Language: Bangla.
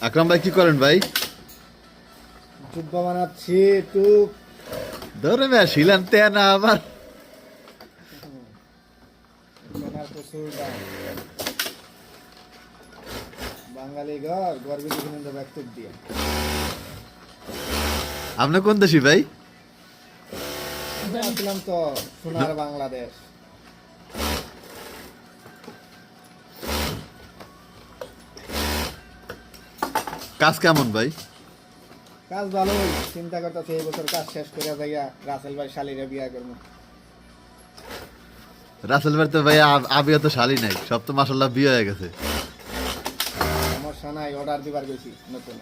আকরাম ভাই কি করেন ভাই? জুব্বা বানাচ্ছি একটু। ধরে মেয়া শিলান তে না আবার সোনার প্রচুর দাম। বাঙালি ঘর গর্বে বিভিন্ন ব্যক্তি দিয়ে। আপনি কোন দেশি ভাই? আসলাম তো সোনার বাংলাদেশ। কাজ কেমন ভাই? কাজ ভালোই, চিন্তা করতেছি এই বছর কাজ শেষ করে যাইয়া রাসেল ভাই শালিরে বিয়া করবো। রাসেল ভাই তো ভাই আবিয়া তো শালি নাই, সব তো মাসাল্লাহ বিয়ে হয়ে গেছে। সমস্যা নাই, অর্ডার দিবার গেছি নতুন।